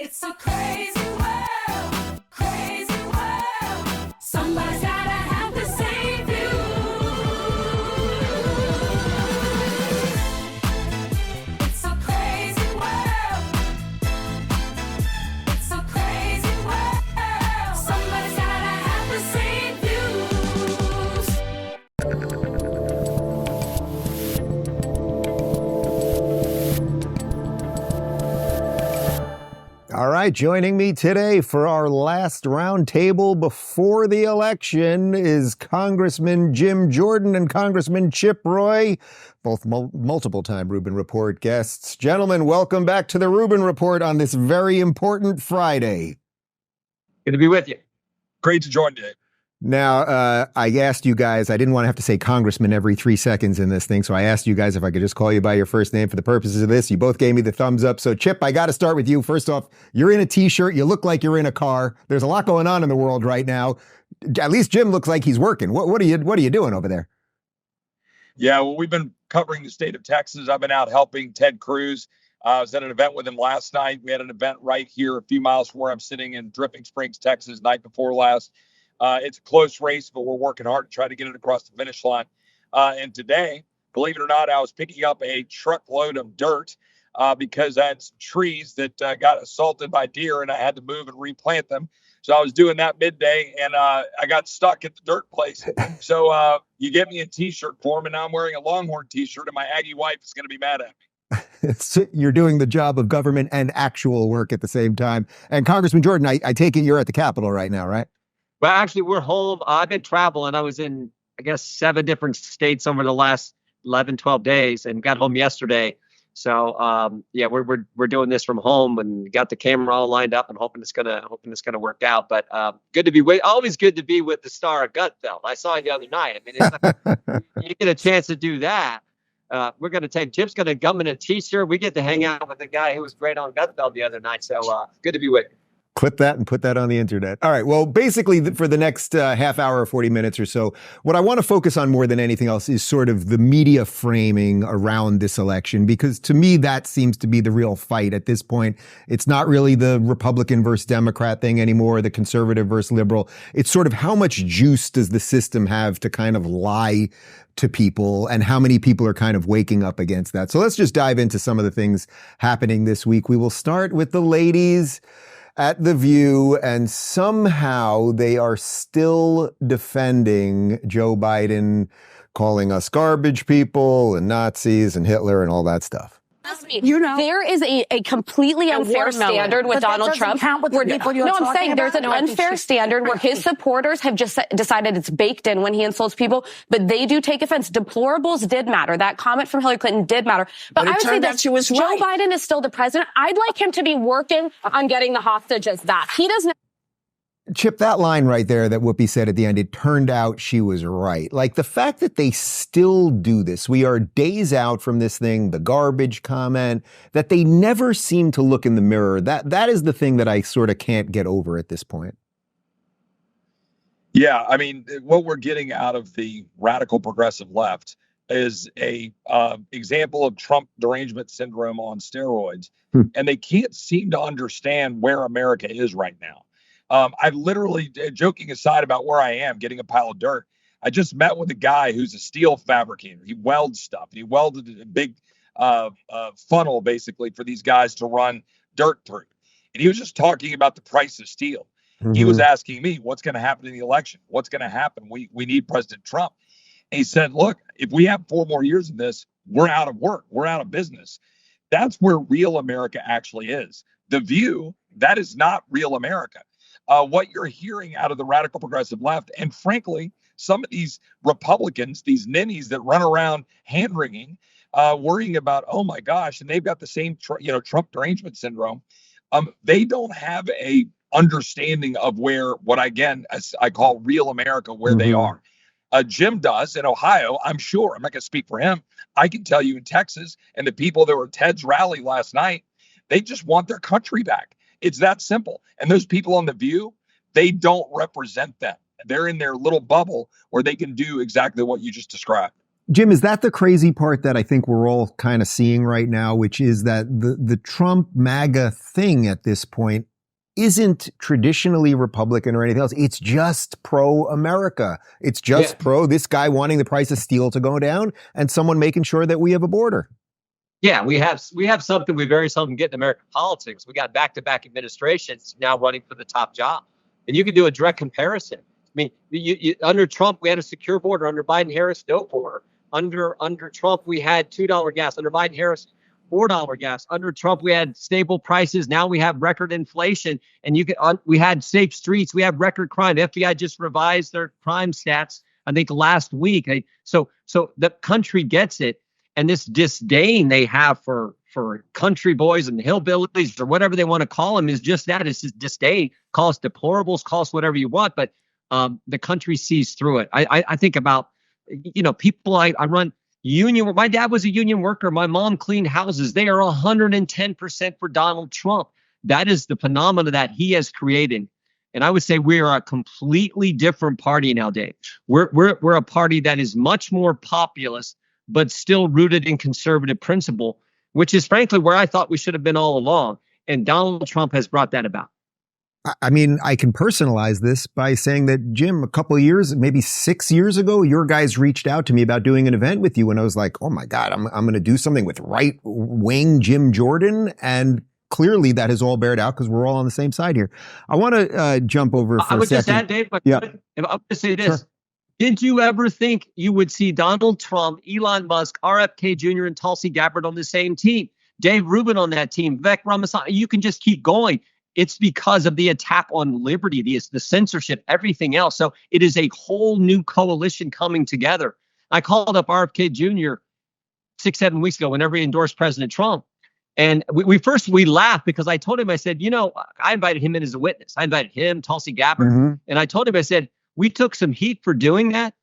It's a crazy world, crazy world. Somebody's gotta have to save you. It's a crazy world. It's a crazy world. Somebody's gotta have to save you. All right, joining me today for our last roundtable before the election is Congressman Jim Jordan and Congressman Chip Roy, both multiple-time Rubin Report guests. Gentlemen, welcome back to the Rubin Report on this very important Friday. Good to be with you. Great to join you. Now, I asked you guys, I didn't want to have to say congressman every 3 seconds in this thing, so I asked you guys if I could just call you by your first name for the purposes of this. You both gave me the thumbs up. So, Chip, I got to start with you. First off, you're in a T-shirt. You look like you're in a car. There's a lot going on in the world right now. At least Jim looks like he's working. What are you doing over there? Yeah, well, we've been covering the state of Texas. I've been out helping Ted Cruz. I was at an event with him last night. We had an event right here a few miles from where I'm sitting in Dripping Springs, Texas, night before last. It's a close race, but we're working hard to try to get it across the finish line. And today, believe it or not, I was picking up a truckload of dirt because I had some trees that got assaulted by deer and I had to move and replant them. So I was doing that midday and I got stuck at the dirt place. So you get me a T-shirt for him, and now I'm wearing a Longhorn T-shirt, and my Aggie wife is going to be mad at me. You're doing the job of government and actual work at the same time. And Congressman Jordan, I take it you're at the Capitol right now, right? Well, actually, we're home. I've been traveling. I was in, I guess, 7 different states over the last 11, 12 days and got home yesterday. So, yeah, we're doing this from home and got the camera all lined up and hoping it's gonna work out. But good to be always good to be with the star of Gutfeld. I saw you the other night. I mean, you get a chance to do that. We're going to take Chip's going to come in a T-shirt. We get to hang out with the guy who was great on Gutfeld the other night. So good to be with you. Clip that and put that on the internet. All right. Well, basically, for the next half hour or 40 minutes or so, what I want to focus on more than anything else is sort of the media framing around this election, because to me, that seems to be the real fight at this point. It's not really the Republican versus Democrat thing anymore, the conservative versus liberal. It's sort of how much juice does the system have to kind of lie to people, and how many people are kind of waking up against that. So let's just dive into some of the things happening this week. We will start with the ladies at The View, and somehow they are still defending Joe Biden, calling us garbage people and Nazis and Hitler and all that stuff. You know, there is a completely unfair standard with Donald Trump. I'm saying there's an unfair standard where his supporters have just decided it's baked in when he insults people, but they do take offense. Deplorables did matter. That comment from Hillary Clinton did matter. But I would say that Joe Biden is still the president. I'd like him to be working on getting the hostages back. He doesn't. Chip, that line right there that Whoopi said at the end, it turned out she was right. Like, the fact that they still do this, we are days out from this thing, the garbage comment, that they never seem to look in the mirror. That is the thing that I sort of can't get over at this point. Yeah, I mean, what we're getting out of the radical progressive left is a example of Trump derangement syndrome on steroids. And they can't seem to understand where America is right now. I literally, joking aside about where I am, getting a pile of dirt, I just met with a guy who's a steel fabricator. He welds stuff. He welded a big funnel, basically, for these guys to run dirt through. And he was just talking about the price of steel. Mm-hmm. He was asking me, what's going to happen in the election? What's going to happen? We need President Trump. And he said, look, if we have 4 more years of this, we're out of work. We're out of business. That's where real America actually is. The View, that is not real America. What you're hearing out of the radical progressive left, and frankly, some of these Republicans, these ninnies that run around hand-wringing, worrying about, oh my gosh, and they've got the same, Trump derangement syndrome. They don't have a understanding of where, what as I call real America, where they are. Jim does in Ohio, I'm sure. I'm not going to speak for him. I can tell you in Texas, and the people that were at Ted's rally last night, they just want their country back. It's that simple. And those people on The View, they don't represent them. They're in their little bubble where they can do exactly what you just described. Jim, is that the crazy part that I think we're all kind of seeing right now, which is that the Trump MAGA thing at this point isn't traditionally Republican or anything else. It's just pro-America. It's just pro this guy wanting the price of steel to go down and someone making sure that we have a border. Yeah, we have something we very seldom get in American politics. We got back-to-back administrations now running for the top job. And you can do a direct comparison. I mean, under Trump, we had a secure border. Under Biden-Harris, no border. Under Trump, we had $2 gas. Under Biden-Harris, $4 gas. Under Trump, we had stable prices. Now we have record inflation. And we had safe streets. We have record crime. The FBI just revised their crime stats, I think, last week. So the country gets it. And this disdain they have for country boys and hillbillies or whatever they want to call them is just that. It's just disdain. Call us deplorables, call us whatever you want. But the country sees through it. I think about, people I run union. My dad was a union worker. My mom cleaned houses. They are 110% for Donald Trump. That is the phenomena that he has created. And I would say we are a completely different party now, Dave. We're a party that is much more populist, but still rooted in conservative principle, which is frankly where I thought we should have been all along. And Donald Trump has brought that about. I mean, I can personalize this by saying that, Jim, a couple of years, maybe 6 years ago, your guys reached out to me about doing an event with you. And I was like, oh, my God, I'm going to do something with right wing Jim Jordan. And clearly that has all bared out because we're all on the same side here. I want to jump over for a second. I would just add, Dave, I'm going to say this. Sure. Did you ever think you would see Donald Trump, Elon Musk, RFK Jr., and Tulsi Gabbard on the same team? Dave Rubin on that team, Vivek Ramaswamy, you can just keep going. It's because of the attack on liberty, the censorship, everything else. So it is a whole new coalition coming together. I called up RFK Jr. 6-7 weeks ago whenever he endorsed President Trump. And we laughed because I told him, I said, I invited him in as a witness. I invited him, Tulsi Gabbard. Mm-hmm. And I told him, I said, we took some heat for doing that.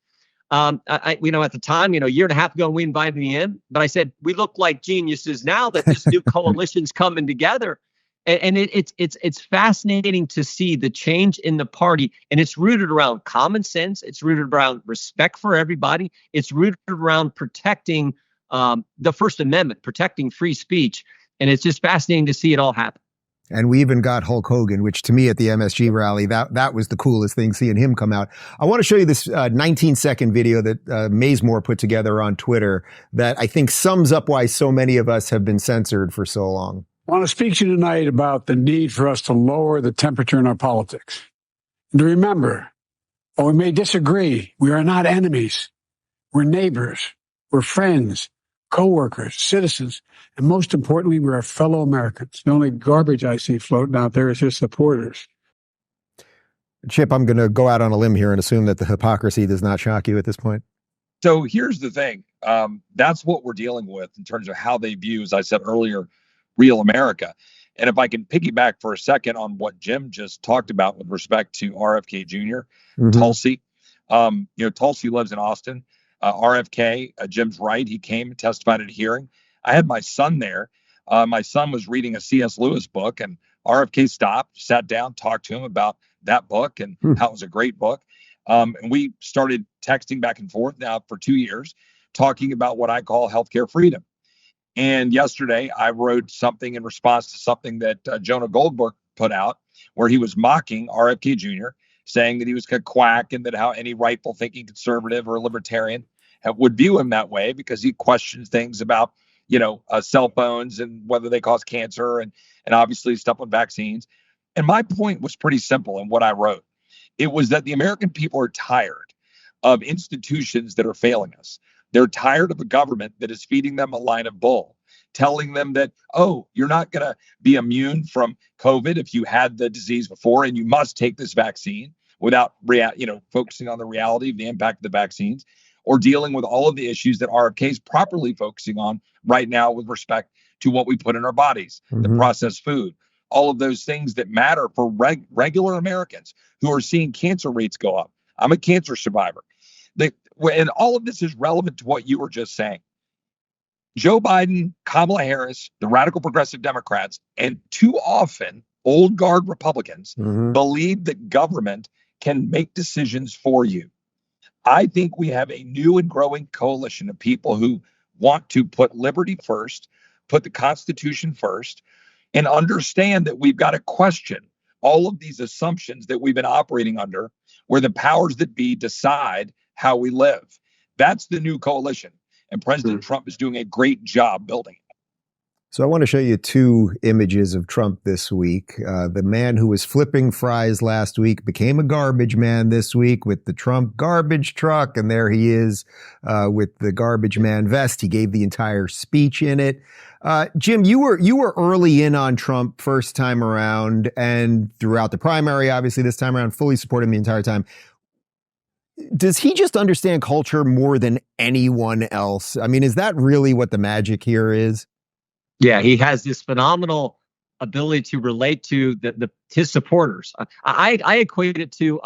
At the time, a year and a half ago, we invited me in. But I said, we look like geniuses now that this new coalition's coming together. And it's fascinating to see the change in the party. And it's rooted around common sense. It's rooted around respect for everybody. It's rooted around protecting the First Amendment, protecting free speech. And it's just fascinating to see it all happen. And we even got Hulk Hogan, which to me at the MSG rally, that was the coolest thing, seeing him come out. I want to show you this 19-second video that Mazemore put together on Twitter that I think sums up why so many of us have been censored for so long. I want to speak to you tonight about the need for us to lower the temperature in our politics. And to remember, while we may disagree, we are not enemies. We're neighbors. We're friends, co-workers, citizens, and most importantly, we're our fellow Americans. The only garbage I see floating out there is his supporters. Chip, I'm going to go out on a limb here and assume that the hypocrisy does not shock you at this point. So here's the thing. That's what we're dealing with in terms of how they view, as I said earlier, real America. And if I can piggyback for a second on what Jim just talked about with respect to RFK Jr., Tulsi. Tulsi lives in Austin. RFK, Jim's right. He came and testified at a hearing. I had my son there. My son was reading a C.S. Lewis book, and RFK stopped, sat down, talked to him about that book and how it was a great book. And we started texting back and forth now for 2 years, talking about what I call healthcare freedom. And yesterday, I wrote something in response to something that Jonah Goldberg put out, where he was mocking RFK Jr., saying that he was a quack and that how any rightful thinking conservative or libertarian would view him that way because he questions things about, cell phones and whether they cause cancer and obviously stuff on vaccines. And my point was pretty simple in what I wrote. It was that the American people are tired of institutions that are failing us. They're tired of a government that is feeding them a line of bull, telling them that, you're not going to be immune from COVID if you had the disease before, and you must take this vaccine without focusing on the reality of the impact of the vaccines, or dealing with all of the issues that RFK is properly focusing on right now with respect to what we put in our bodies, the processed food, all of those things that matter for regular Americans who are seeing cancer rates go up. I'm a cancer survivor. And all of this is relevant to what you were just saying. Joe Biden, Kamala Harris, the radical progressive Democrats, and too often old guard Republicans believe that government can make decisions for you. I think we have a new and growing coalition of people who want to put liberty first, put the Constitution first, and understand that we've got to question all of these assumptions that we've been operating under, where the powers that be decide how we live. That's the new coalition. And President Trump is doing a great job building it. So I want to show you two images of Trump this week. The man who was flipping fries last week became a garbage man this week with the Trump garbage truck. And there he is with the garbage man vest. He gave the entire speech in it. Jim, you were early in on Trump first time around and throughout the primary, obviously this time around, fully supported him the entire time. Does he just understand culture more than anyone else? I mean, is that really what the magic here is? Yeah, he has this phenomenal ability to relate to his supporters. I equate it to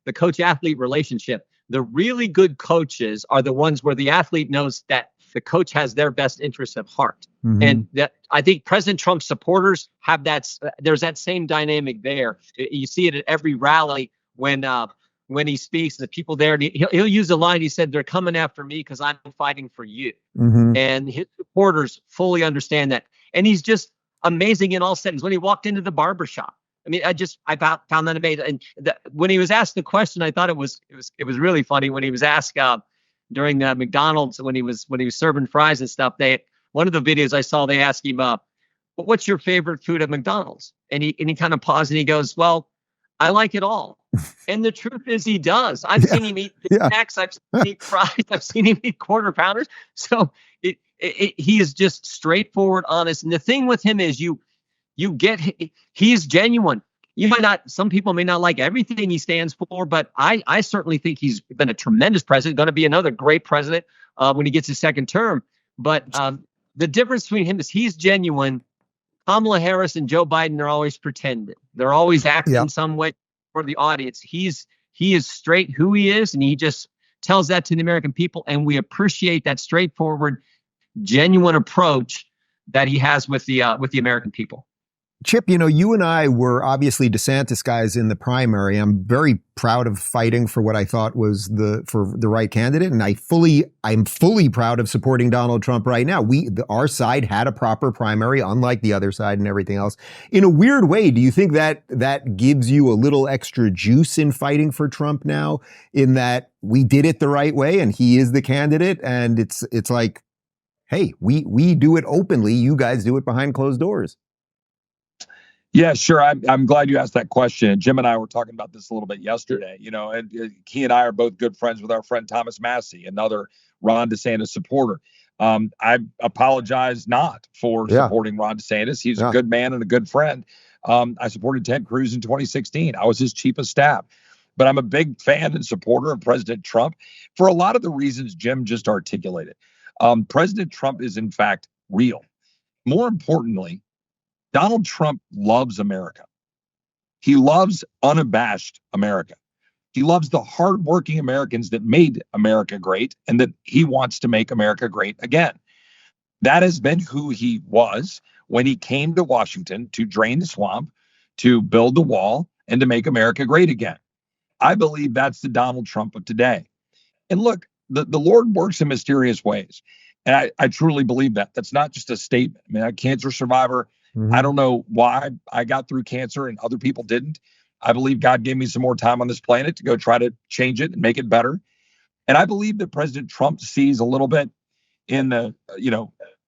the coach-athlete relationship. The really good coaches are the ones where the athlete knows that the coach has their best interests at heart. Mm-hmm. And that I think President Trump's supporters have that. There's that same dynamic there. You see it at every rally when he speaks, the people there, and he'll use a line. He said, "They're coming after me because I'm fighting for you." Mm-hmm. And his supporters fully understand that. And he's just amazing in all settings. When he walked into the barbershop, I mean, I found that amazing. And when he was asked the question, I thought it was really funny when he was asked during the McDonald's when he was serving fries and stuff. One of the videos I saw, they asked him, "What's your favorite food at McDonald's?" And he kind of paused and he goes, "Well, I like it all." And the truth is he does. I've seen him eat Big Macs. I've seen him eat fries. I've seen him eat quarter pounders. So he is just straightforward, honest. And the thing with him is he is genuine. Some people may not like everything he stands for, but I certainly think he's been a tremendous president, going to be another great president when he gets his second term. But the difference between him is he's genuine. Kamala Harris and Joe Biden are always pretending. They're always acting some way for the audience. He is straight who he is, and he just tells that to the American people. And we appreciate that straightforward, genuine approach that he has with the American people. Chip, you and I were obviously DeSantis guys in the primary. I'm very proud of fighting for what I thought was for the right candidate. And I'm fully proud of supporting Donald Trump right now. Our side had a proper primary, unlike the other side and everything else. In a weird way, do you think that gives you a little extra juice in fighting for Trump now, in that we did it the right way and he is the candidate? And it's like, hey, we do it openly. You guys do it behind closed doors. Yeah, sure. I'm glad you asked that question. Jim and I were talking about this a little bit yesterday, and he and I are both good friends with our friend Thomas Massey, another Ron DeSantis supporter. I apologize not for supporting Ron DeSantis. He's a good man and a good friend. I supported Ted Cruz in 2016. I was his chief of staff. But I'm a big fan and supporter of President Trump for a lot of the reasons Jim just articulated. President Trump is, in fact, real. More importantly, Donald Trump loves America. He loves unabashed America. He loves the hardworking Americans that made America great and that he wants to make America great again. That has been who he was when he came to Washington to drain the swamp, to build the wall, and to make America great again. I believe that's the Donald Trump of today. And look, the Lord works in mysterious ways. And I truly believe that. That's not just a statement. I mean, I'm a cancer survivor. Mm-hmm. I don't know why I got through cancer and other people didn't. I believe God gave me some more time on this planet to go try to change it and make it better. And I believe that President Trump sees a little bit in the,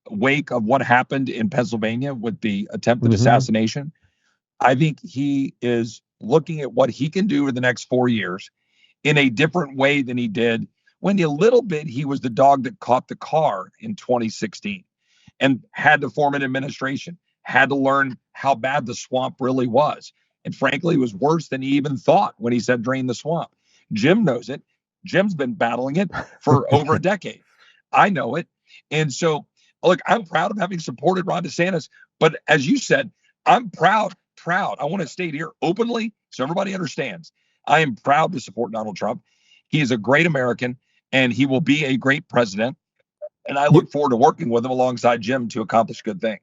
wake of what happened in Pennsylvania with the attempted assassination. I think he is looking at what he can do over the next 4 years in a different way than he did when a little bit he was the dog that caught the car in 2016 and had to form an administration. Had to learn how bad the swamp really was. And frankly, it was worse than he even thought when he said drain the swamp. Jim knows it. Jim's been battling it for over a decade. I know it. And so, look, I'm proud of having supported Ron DeSantis. But as you said, I'm proud. I want to state here openly so everybody understands. I am proud to support Donald Trump. He is a great American and he will be a great president. And I look forward to working with him alongside Jim to accomplish good things.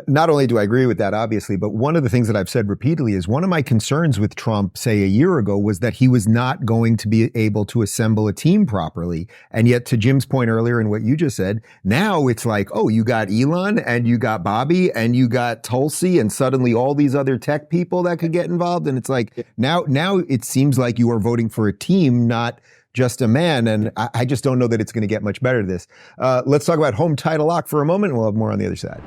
Not only do I agree with that, obviously, but one of the things that I've said repeatedly is one of my concerns with Trump, say a year ago, was that he was not going to be able to assemble a team properly. And yet, to Jim's point earlier and what you just said, now it's like, oh, you got Elon and you got Bobby and you got Tulsi and suddenly all these other tech people that could get involved. And it's like, now it seems like you are voting for a team, not just a man. And I just don't know that it's going to get much better this. Let's talk about home title lock for a moment, and we'll have more on the other side.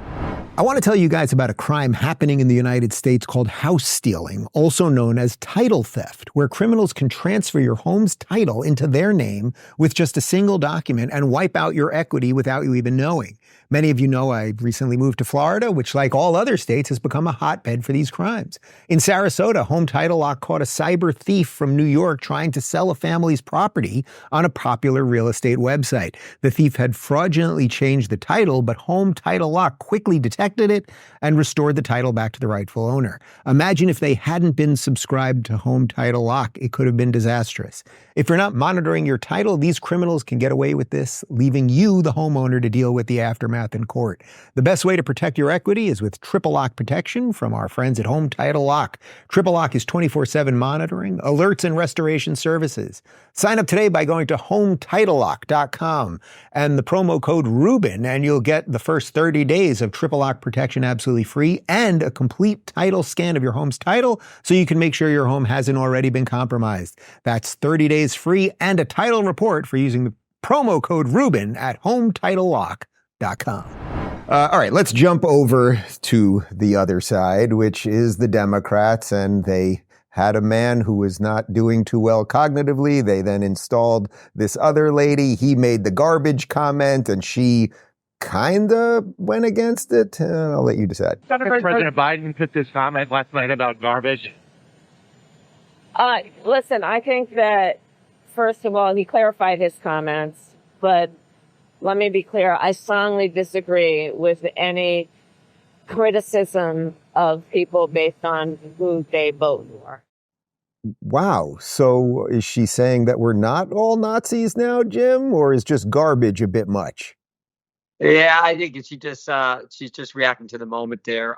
I want to tell you guys about a crime happening in the United States called house stealing, also known as title theft, where criminals can transfer your home's title into their name with just a single document and wipe out your equity without you even knowing. Many of you know I recently moved to Florida, which, like all other states, has become a hotbed for these crimes. In Sarasota, Home Title Lock caught a cyber thief from New York trying to sell a family's property on a popular real estate website. The thief had fraudulently changed the title, but Home Title Lock quickly detected it and restored the title back to the rightful owner. Imagine if they hadn't been subscribed to Home Title Lock. It could have been disastrous. If you're not monitoring your title, these criminals can get away with this, leaving you, the homeowner, to deal with the aftermath in court. The best way to protect your equity is with triple lock protection from our friends at Home Title Lock. Triple Lock is 24/7 monitoring, alerts, and restoration services. Sign up today by going to HomeTitleLock.com and the promo code Rubin, and you'll get the first 30 days of triple lock protection absolutely free and a complete title scan of your home's title so you can make sure your home hasn't already been compromised. That's 30 days free and a title report for using the promo code Rubin at HomeTitleLock.com. All right, let's jump over to the other side, which is the Democrats, and they had a man who was not doing too well cognitively. They then installed this other lady. He made the garbage comment, and she kind of went against it. I'll let you decide. President Biden put this comment last night about garbage. Listen, I think that, first of all, he clarified his comments, but let me be clear. I strongly disagree with any criticism of people based on who they vote for. Wow. So is she saying that we're not all Nazis now, Jim, or is just garbage a bit much? Yeah, I think she's just reacting to the moment there.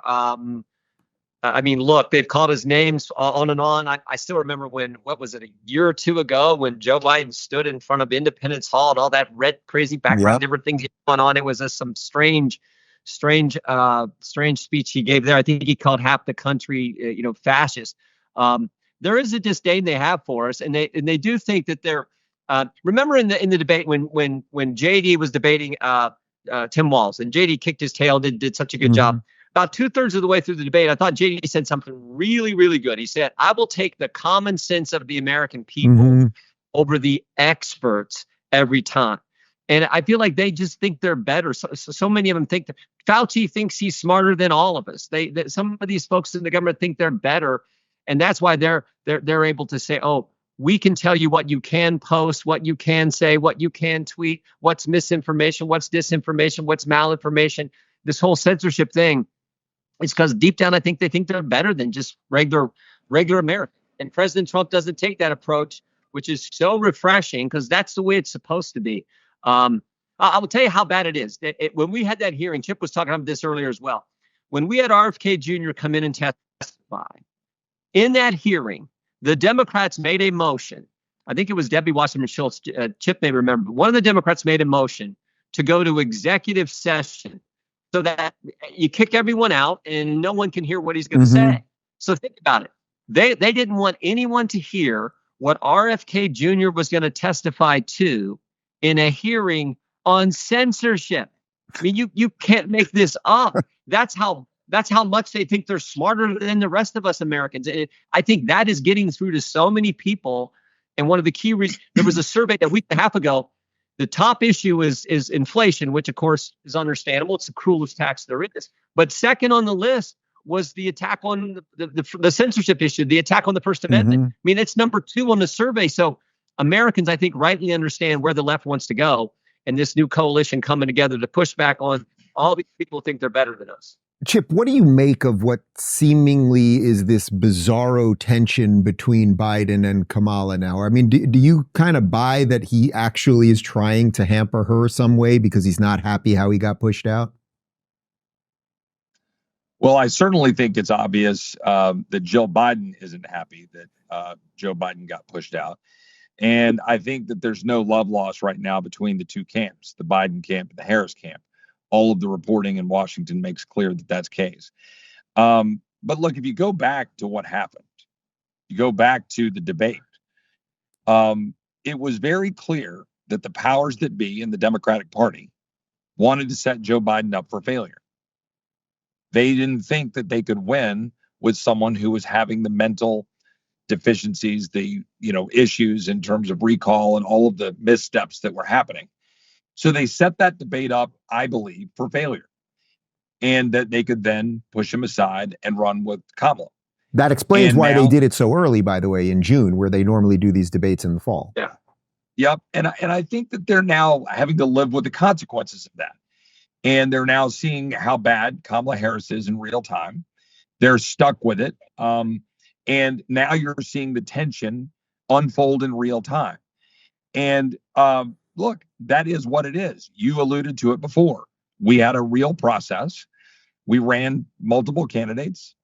I mean, look, they've called his names on and on. I still remember what was it, a year or two ago when Joe Biden stood in front of Independence Hall and all that red, crazy background, everything going on. It was some strange speech he gave there. I think he called half the country, fascist. There is a disdain they have for us, and they do think that they're. Remember in the debate when JD was debating Tim Walz, and JD kicked his tail, did such a good job. About 2/3 of the way through the debate, I thought JD said something really, really good. He said, "I will take the common sense of the American people over the experts every time." And I feel like they just think they're better. So many of them think that Fauci thinks he's smarter than all of us. Some of these folks in the government think they're better, and that's why they're able to say, "Oh, we can tell you what you can post, what you can say, what you can tweet, what's misinformation, what's disinformation, what's malinformation." This whole censorship thing. It's because deep down, I think they think they're better than just regular Americans. And President Trump doesn't take that approach, which is so refreshing because that's the way it's supposed to be. I will tell you how bad it is. When we had that hearing, Chip was talking about this earlier as well. When we had RFK Jr. come in and testify, in that hearing, the Democrats made a motion. I think it was Debbie Wasserman Schultz. Chip may remember. But one of the Democrats made a motion to go to executive session, so that you kick everyone out and no one can hear what he's going to say. So think about it. They didn't want anyone to hear what RFK Jr. was going to testify to in a hearing on censorship. I mean, you can't make this up. That's how much they think they're smarter than the rest of us Americans. I think that is getting through to so many people. And one of the key reasons, there was a survey a week and a half ago. The top issue is inflation, which, of course, is understandable. It's the cruelest tax there is. But second on the list was the attack on the censorship issue, the attack on the First Amendment. I mean, it's number 2 on the survey. So Americans, I think, rightly understand where the left wants to go. And this new coalition coming together to push back on all these people who think they're better than us. Chip, what do you make of what seemingly is this bizarro tension between Biden and Kamala now? I mean, do you kind of buy that he actually is trying to hamper her some way because he's not happy how he got pushed out? Well, I certainly think it's obvious that Jill Biden isn't happy that Joe Biden got pushed out. And I think that there's no love lost right now between the two camps, the Biden camp and the Harris camp. All of the reporting in Washington makes clear that that's the case. But look, if you go back to what happened, you go back to the debate, it was very clear that the powers that be in the Democratic Party wanted to set Joe Biden up for failure. They didn't think that they could win with someone who was having the mental deficiencies, the issues in terms of recall and all of the missteps that were happening. So they set that debate up, I believe, for failure, and that they could then push him aside and run with Kamala. That explains why they did it so early, by the way, in June, where they normally do these debates in the fall. Yeah. Yep. And I think that they're now having to live with the consequences of that. And they're now seeing how bad Kamala Harris is in real time. They're stuck with it. And now you're seeing the tension unfold in real time. And look, that is what it is. You alluded to it before. We had a real process. We ran multiple candidates.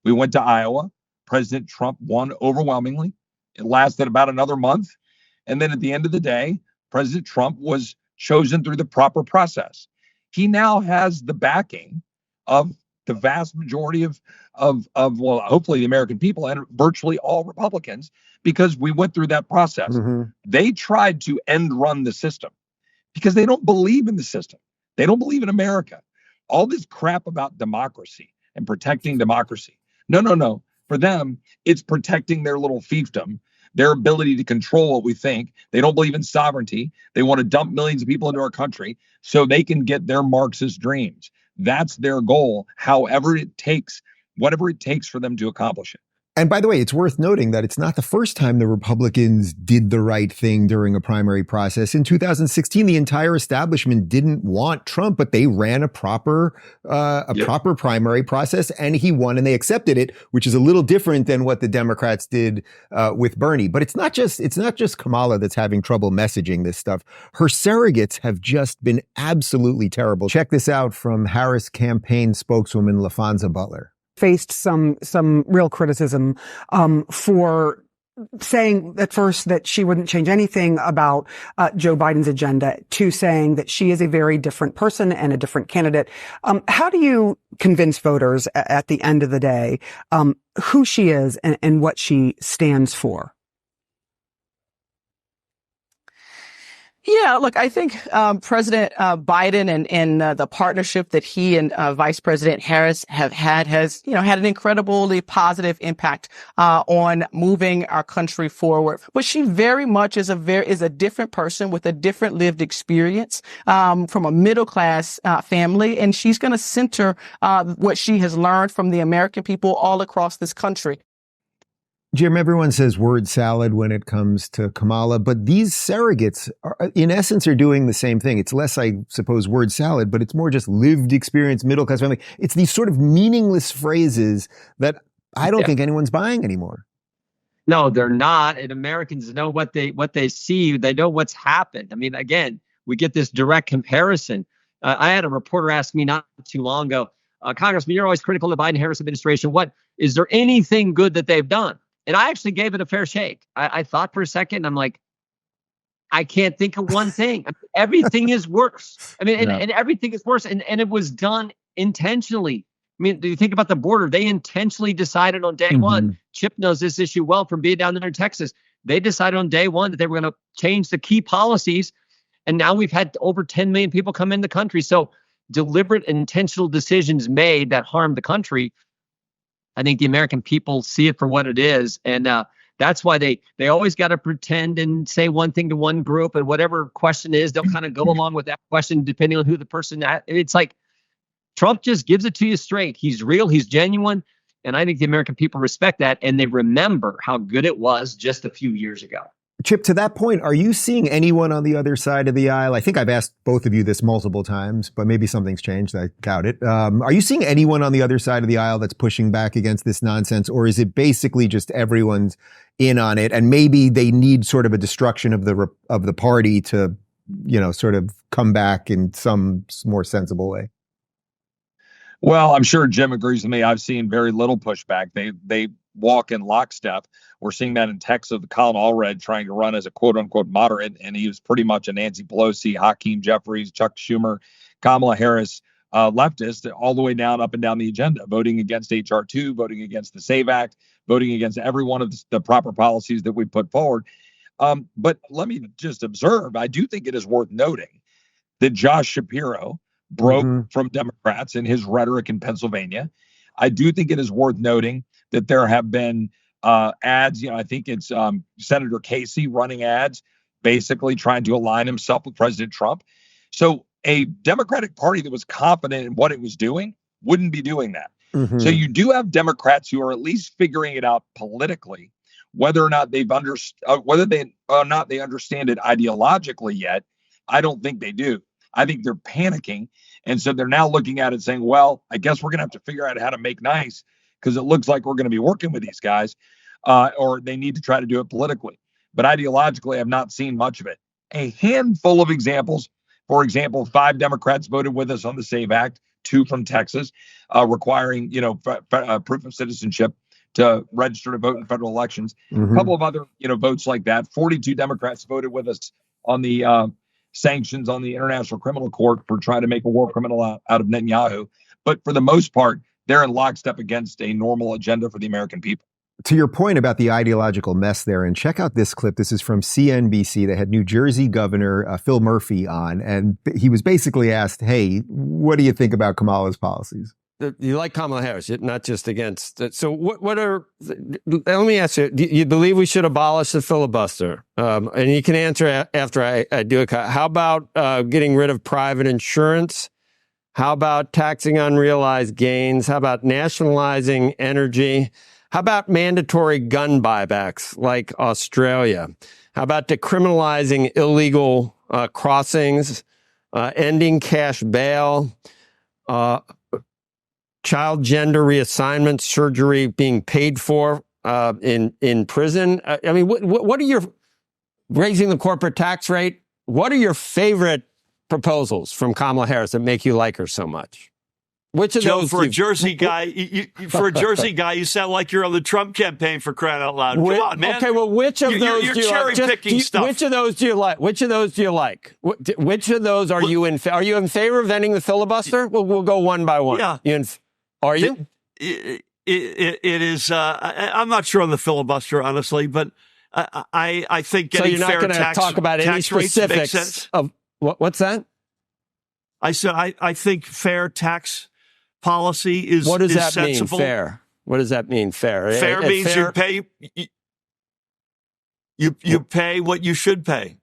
We went to Iowa. President Trump won overwhelmingly. It lasted about another month. And then at the end of the day, President Trump was chosen through the proper process. He now has the backing of the vast majority of well, hopefully the American people and virtually all Republicans, because we went through that process. Mm-hmm. They tried to end run the system because they don't believe in the system. They don't believe in America. All this crap about democracy and protecting democracy. No. For them, it's protecting their little fiefdom, their ability to control what we think. They don't believe in sovereignty. They want to dump millions of people into our country so they can get their Marxist dreams. That's their goal, however it takes, whatever it takes for them to accomplish it. And by the way, it's worth noting that it's not the first time the Republicans did the right thing during a primary process. In 2016, the entire establishment didn't want Trump, but they ran a proper primary process, and he won, and they accepted it, which is a little different than what the Democrats did with Bernie. But it's not just Kamala that's having trouble messaging this stuff. Her surrogates have just been absolutely terrible. Check this out from Harris campaign spokeswoman LaFonza Butler. Faced some real criticism for saying at first that she wouldn't change anything about Joe Biden's agenda, to saying that she is a very different person and a different candidate. How do you convince voters at the end of the day who she is and what she stands for? Yeah, look, I think President Biden and the partnership that he and Vice President Harris have had has, had an incredibly positive impact on moving our country forward. But she very much is a different person with a different lived experience from a middle class family, and she's going to center what she has learned from the American people all across this country. Jim, everyone says word salad when it comes to Kamala, but these surrogates, in essence, are doing the same thing. It's less, I suppose, word salad, but it's more just lived experience, middle class family. It's these sort of meaningless phrases that I don't think anyone's buying anymore. No, they're not. And Americans know what they see. They know what's happened. I mean, again, we get this direct comparison. I had a reporter ask me not too long ago, Congressman, you're always critical of the Biden-Harris administration. Is there anything good that they've done? And I actually gave it a fair shake. I thought for a second, I'm like, I can't think of one thing. Everything is worse. I mean, and everything is worse. And it was done intentionally. I mean, do you think about the border? They intentionally decided on day one. Chip knows this issue well from being down there in Texas. They decided on day one that they were going to change the key policies. And now we've had over 10 million people come in the country. So deliberate, intentional decisions made that harm the country. I think the American people see it for what it is. And that's why they always got to pretend and say one thing to one group, and whatever question is, they'll kind of go along with that question depending on who the person is. It's like Trump just gives it to you straight. He's real. He's genuine. And I think the American people respect that. And they remember how good it was just a few years ago. Chip, to that point, are you seeing anyone on the other side of the aisle? I think I've asked both of you this multiple times, but maybe something's changed. I doubt it. Are you seeing anyone on the other side of the aisle that's pushing back against this nonsense? Or is it basically just everyone's in on it? And maybe they need sort of a destruction of the party to, sort of come back in some more sensible way? Well, I'm sure Jim agrees with me. I've seen very little pushback. They walk in lockstep. We're seeing that in Texas with Colin Allred trying to run as a quote unquote moderate. And he was pretty much a Nancy Pelosi, Hakeem Jeffries, Chuck Schumer, Kamala Harris leftist all the way down, up and down the agenda, voting against HR 2, voting against the SAVE Act, voting against every one of the proper policies that we put forward. But let me just observe, I do think it is worth noting that Josh Shapiro broke from Democrats in his rhetoric in Pennsylvania. I do think it is worth noting that there have been ads. I think it's Senator Casey running ads, basically trying to align himself with President Trump. So a Democratic Party that was confident in what it was doing wouldn't be doing that. So you do have Democrats who are at least figuring it out politically, whether or not they understand it ideologically yet. I don't think they do. I think they're panicking. And so they're now looking at it saying, well, I guess we're going to have to figure out how to make nice, because it looks like we're going to be working with these guys, or they need to try to do it politically. But ideologically, I've not seen much of it. A handful of examples. For example, 5 Democrats voted with us on the SAVE Act, 2 from Texas, requiring, proof of citizenship to register to vote in federal elections. A couple of other, votes like that. 42 Democrats voted with us on the sanctions on the International Criminal Court for trying to make a war criminal out of Netanyahu. But for the most part, they're in lockstep against a normal agenda for the American people. To your point about the ideological mess there, and check out this clip. This is from CNBC. They had New Jersey Governor Phil Murphy on, and he was basically asked, hey, what do you think about Kamala's policies? You like Kamala Harris, not just against. So what are, let me ask you, do you believe we should abolish the filibuster? And you can answer after I do it. How about getting rid of private insurance? How about taxing unrealized gains? How about nationalizing energy? How about mandatory gun buybacks like Australia? How about decriminalizing illegal crossings, ending cash bail, child gender reassignment surgery being paid for in prison? I mean, what are your, raising the corporate tax rate? What are your favorite proposals from Kamala Harris that make you like her so much? Which of those? For a Jersey guy, you sound like you're on the Trump campaign, for crying out loud. Come on, man. Okay, well, which of those you're cherry picking stuff? Which of those do you like? Which of those do you like? Which of those are you in? Are you in favor of ending the filibuster? We'll go one by one. Yeah. Are you? It is. I'm not sure on the filibuster, honestly, but I think getting so you're not going to talk about any specifics of what's that? I said I think fair tax policy is. What does that sensible. mean? Fair. What does that mean? Fair. Fair means fair? You pay what you should pay.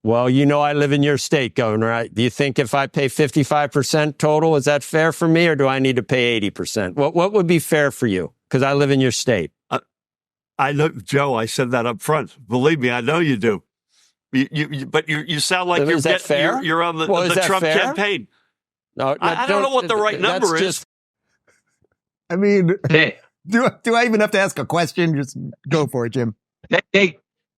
Well, I live in your state, Governor. Do you think if I pay 55% total, is that fair for me, or do I need to pay 80%? What would be fair for you? Because I live in your state. I know, Joe. I said that up front. Believe me, I know you do. But you sound like you're on the Trump campaign. No, I don't know what the right number is. I mean, do I even have to ask a question? Just go for it, Jim.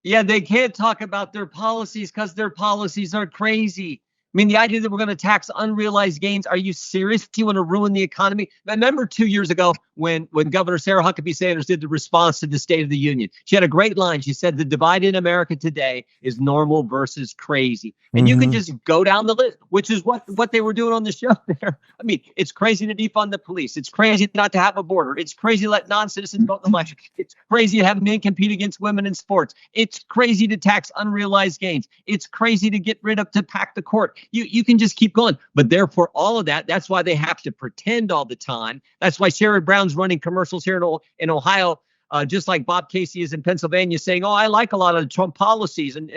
They can't talk about their policies because their policies are crazy. I mean, the idea that we're going to tax unrealized gains. Are you serious? Do you want to ruin the economy? I remember 2 years ago when Governor Sarah Huckabee Sanders did the response to the State of the Union. She had a great line. She said, the divide in America today is normal versus crazy. And you can just go down the list, which is what they were doing on the show there. I mean, it's crazy to defund the police. It's crazy not to have a border. It's crazy to let non-citizens vote in elections. It's crazy to have men compete against women in sports. It's crazy to tax unrealized gains. It's crazy to get rid of, to pack the court. You can just keep going. But therefore, all of that, that's why they have to pretend all the time. That's why Sherrod Brown's running commercials here in Ohio, just like Bob Casey is in Pennsylvania, saying, oh, I like a lot of Trump policies and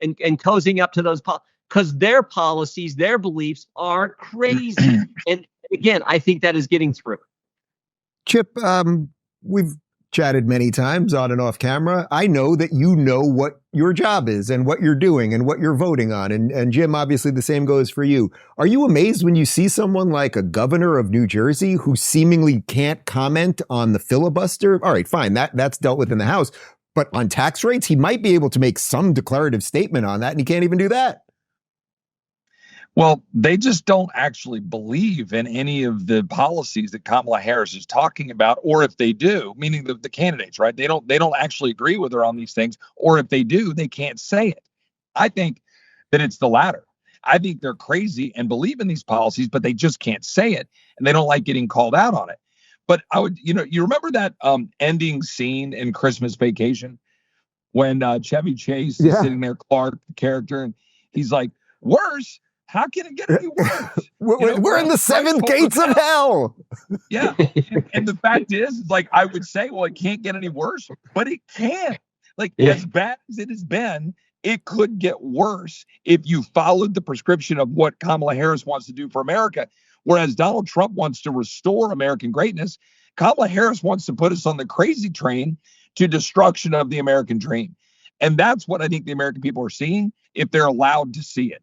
cozying up to those because their policies, their beliefs are crazy. And again, I think that is getting through. Chip, we've chatted many times on and off camera. I know that you know what your job is and what you're doing and what you're voting on. And Jim, obviously the same goes for you. Are you amazed when you see someone like a governor of New Jersey who seemingly can't comment on the filibuster? All right, fine. That's dealt with in the House. But on tax rates, he might be able to make some declarative statement on that, and he can't even do that. Well, they just don't actually believe in any of the policies that Kamala Harris is talking about, or if they do, meaning the candidates, right? They don't actually agree with her on these things, or if they do, they can't say it. I think that it's the latter. I think they're crazy and believe in these policies, but they just can't say it, and they don't like getting called out on it. But I would, you remember that ending scene in Christmas Vacation when Chevy Chase is sitting there, Clark, the character, and he's like, worse? How can it get any worse? We're in the seventh gates of hell. Yeah. And the fact is, like, I would say, well, it can't get any worse, but it can. Like, as bad as it has been, it could get worse if you followed the prescription of what Kamala Harris wants to do for America. Whereas Donald Trump wants to restore American greatness, Kamala Harris wants to put us on the crazy train to destruction of the American dream. And that's what I think the American people are seeing if they're allowed to see it.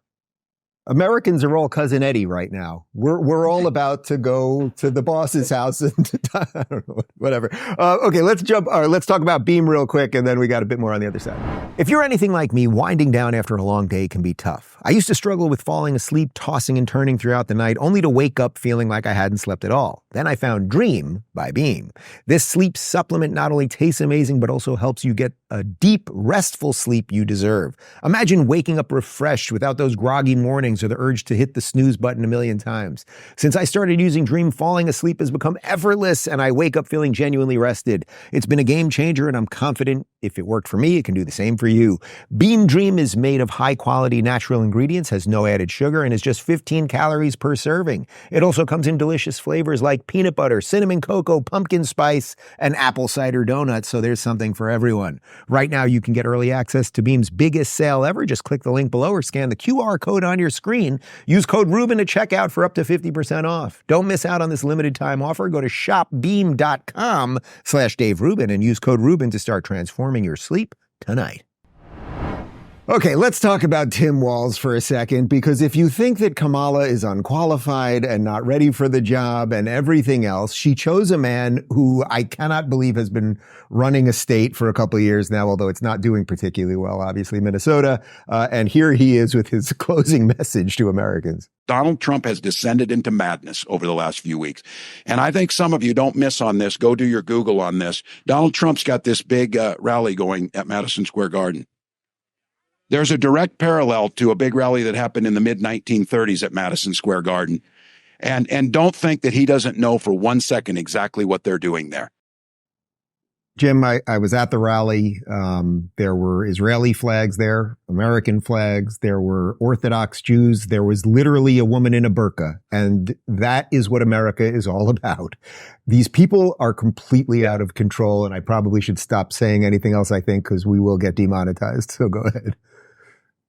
Americans are all Cousin Eddie right now. We're all about to go to the boss's house and I don't know, whatever. Okay, let's talk about Beam real quick, and then we got a bit more on the other side. If you're anything like me, winding down after a long day can be tough. I used to struggle with falling asleep, tossing and turning throughout the night, only to wake up feeling like I hadn't slept at all. Then I found Dream by Beam. This sleep supplement not only tastes amazing, but also helps you get a deep, restful sleep you deserve. Imagine waking up refreshed without those groggy mornings or the urge to hit the snooze button a million times. Since I started using Dream, falling asleep has become effortless, and I wake up feeling genuinely rested. It's been a game changer, and I'm confident if it worked for me, it can do the same for you. Beam Dream is made of high-quality natural ingredients, has no added sugar, and is just 15 calories per serving. It also comes in delicious flavors like peanut butter, cinnamon cocoa, pumpkin spice, and apple cider donuts, so there's something for everyone. Right now, you can get early access to Beam's biggest sale ever. Just click the link below or scan the QR code on your screen. Use code Rubin at checkout for up to 50% off. Don't miss out on this limited time offer. Go to shopbeam.com/Dave Rubin and use code Rubin to start transforming your sleep tonight. Okay, let's talk about Tim Walz for a second, because if you think that Kamala is unqualified and not ready for the job and everything else, she chose a man who I cannot believe has been running a state for a couple of years now, although it's not doing particularly well, obviously, Minnesota. And here he is with his closing message to Americans. Donald Trump has descended into madness over the last few weeks. And I think some of you don't miss on this. Go do your Google on this. Donald Trump's got this big rally going at Madison Square Garden. There's a direct parallel to a big rally that happened in the mid-1930s at Madison Square Garden. And don't think that he doesn't know for 1 second exactly what they're doing there. Jim, I was at the rally. There were Israeli flags there, American flags. There were Orthodox Jews. There was literally a woman in a burqa. And that is what America is all about. These people are completely out of control. And I probably should stop saying anything else, I think, because we will get demonetized. So go ahead.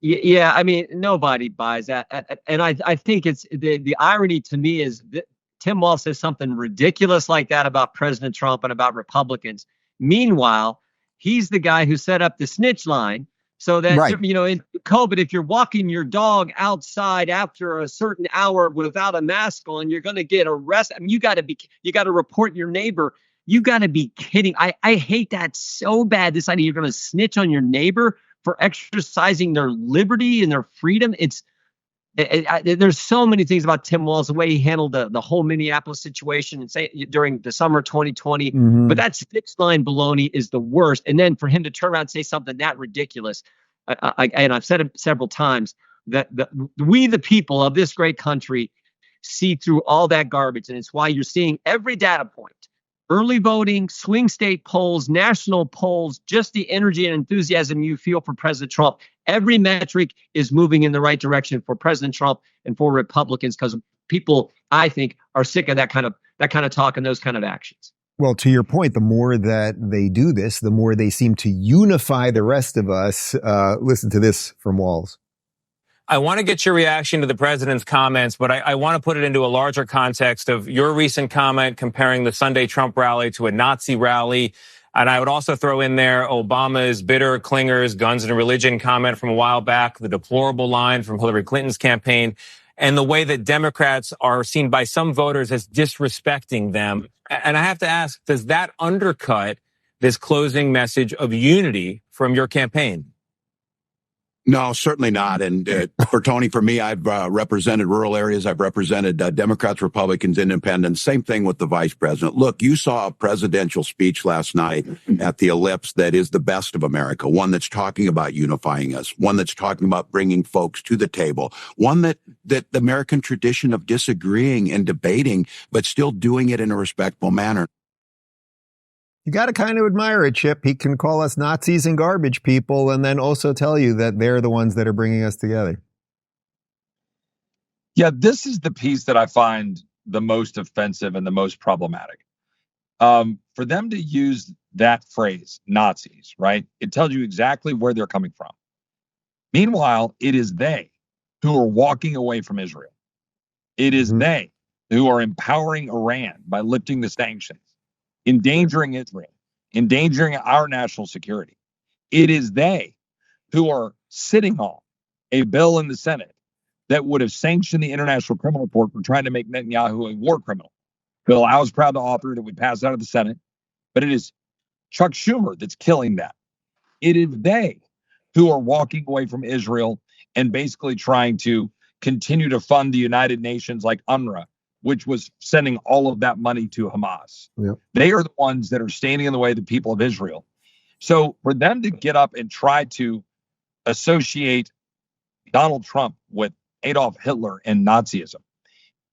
Yeah, I mean, nobody buys that. And I think it's the irony to me is that Tim Walz says something ridiculous like that about President Trump and about Republicans. Meanwhile, he's the guy who set up the snitch line so that, in COVID, if you're walking your dog outside after a certain hour without a mask on, you're going to get arrested. I mean, you got to report your neighbor. You got to be kidding. I hate that so bad. This idea you're going to snitch on your neighbor for exercising their liberty and their freedom. There's so many things about Tim Walz, the way he handled the whole Minneapolis situation and say during the summer 2020. Mm-hmm. But that snitch line baloney is the worst. And then for him to turn around and say something that ridiculous, and I've said it several times, that we, the people of this great country, see through all that garbage. And it's why you're seeing every data point. Early voting, swing state polls, national polls, just the energy and enthusiasm you feel for President Trump. Every metric is moving in the right direction for President Trump and for Republicans, because people, I think, are sick of that kind of talk and those kind of actions. Well, to your point, the more that they do this, the more they seem to unify the rest of us. Listen to this from Walz. I want to get your reaction to the president's comments, but I want to put it into a larger context of your recent comment comparing the Sunday Trump rally to a Nazi rally. And I would also throw in there Obama's bitter clingers, guns and religion comment from a while back, the deplorable line from Hillary Clinton's campaign, and the way that Democrats are seen by some voters as disrespecting them. And I have to ask, does that undercut this closing message of unity from your campaign? No, certainly not. And for Tony, for me, I've represented rural areas. I've represented Democrats, Republicans, independents. Same thing with the vice president. Look, you saw a presidential speech last night at the Ellipse that is the best of America, one that's talking about unifying us, one that's talking about bringing folks to the table, one that the American tradition of disagreeing and debating, but still doing it in a respectful manner. You got to kind of admire it, Chip. He can call us Nazis and garbage people and then also tell you that they're the ones that are bringing us together. Yeah, this is the piece that I find the most offensive and the most problematic. For them to use that phrase, Nazis, right? It tells you exactly where they're coming from. Meanwhile, it is they who are walking away from Israel. It is they who are empowering Iran by lifting the sanctions, endangering Israel, endangering our national security. It is they who are sitting on a bill in the Senate that would have sanctioned the International Criminal Court for trying to make Netanyahu a war criminal. Bill, I was proud to author it. It would pass out of the Senate. But it is Chuck Schumer that's killing that. It is they who are walking away from Israel and basically trying to continue to fund the United Nations like UNRWA, which was sending all of that money to Hamas. Yep. They are the ones that are standing in the way of the people of Israel. So for them to get up and try to associate Donald Trump with Adolf Hitler and Nazism,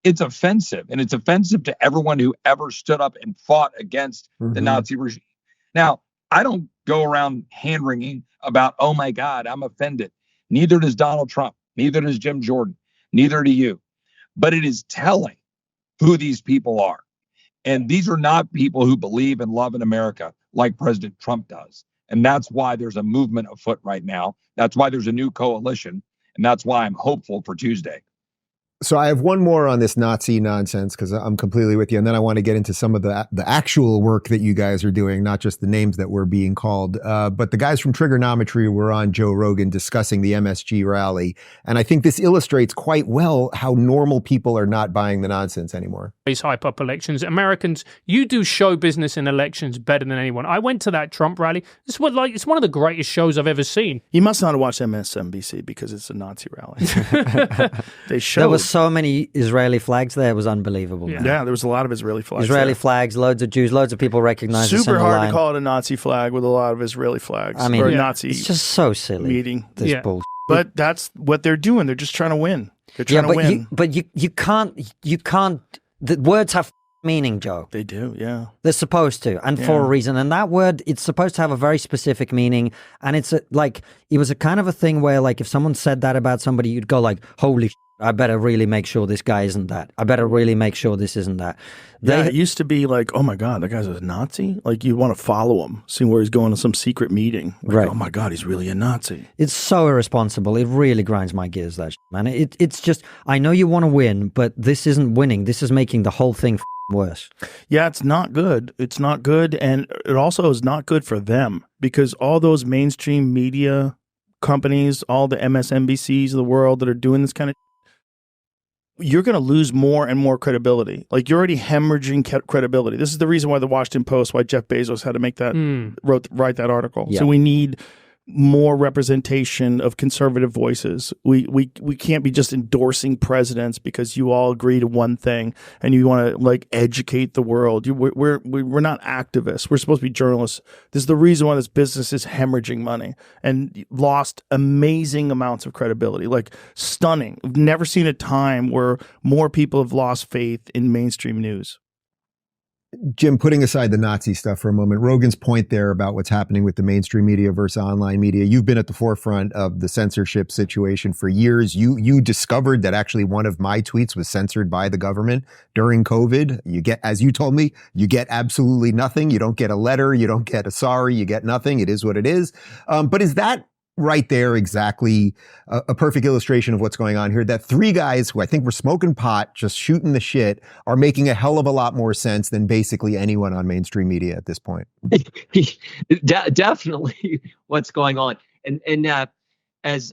it's offensive. And it's offensive to everyone who ever stood up and fought against the Nazi regime. Now, I don't go around hand-wringing about, oh my God, I'm offended. Neither does Donald Trump. Neither does Jim Jordan. Neither do you. But it is telling who these people are. And these are not people who believe and love in America like President Trump does. And that's why there's a movement afoot right now. That's why there's a new coalition. And that's why I'm hopeful for Tuesday. So I have one more on this Nazi nonsense because I'm completely with you. And then I want to get into some of the actual work that you guys are doing, not just the names that were being called. But the guys from Triggernometry were on Joe Rogan discussing the MSG rally. And I think this illustrates quite well how normal people are not buying the nonsense anymore. These hype up elections. Americans, you do show business in elections better than anyone. I went to that Trump rally. It's one of the greatest shows I've ever seen. You must not have watched MSNBC because it's a Nazi rally. They showed. There was so many Israeli flags there. It was unbelievable. Yeah, there was a lot of Israeli flags. Israeli flags, loads of Jews, loads of people recognize us. Super hard to call it a Nazi flag with a lot of Israeli flags. I mean, or Nazi. It's just so silly. Meeting this bullshit. But that's what they're doing. They're just trying to win. They're trying to win. But you can't. The words have meaning, Joe. They do, yeah. They're supposed to, and for a reason. And that word, it's supposed to have a very specific meaning. And it's it was a kind of a thing where, like, if someone said that about somebody, you'd go like, holy shit, I better really make sure this guy isn't that. I better really make sure this isn't that. It used to be like, oh my God, that guy's a Nazi? Like, you want to follow him, see where he's going to some secret meeting. Like, right. Oh my God, he's really a Nazi. It's so irresponsible. It really grinds my gears, that shit, man. It's just, I know you want to win, but this isn't winning. This is making the whole thing worse. Yeah, it's not good. It's not good. And it also is not good for them because all those mainstream media companies, all the MSNBCs of the world that are doing this kind of you're going to lose more and more credibility. Like, you're already hemorrhaging credibility. This is the reason why the Washington Post, why Jeff Bezos had to make that, write that article. Yeah. So we need more representation of conservative voices. We can't be just endorsing presidents because you all agree to one thing and you want to like educate the world. We're not activists. We're supposed to be journalists. This is the reason why this business is hemorrhaging money and lost amazing amounts of credibility. Like, stunning. I've never seen a time where more people have lost faith in mainstream news. Jim, putting aside the Nazi stuff for a moment, Rogan's point there about what's happening with the mainstream media versus online media, you've been at the forefront of the censorship situation for years. You discovered that actually one of my tweets was censored by the government during COVID. You get, as you told me, you get absolutely nothing. You don't get a letter. You don't get a sorry. You get nothing. It is what it is. But is that right there exactly a perfect illustration of what's going on here, that three guys who I think were smoking pot, just shooting the shit, are making a hell of a lot more sense than basically anyone on mainstream media at this point. Definitely what's going on. And as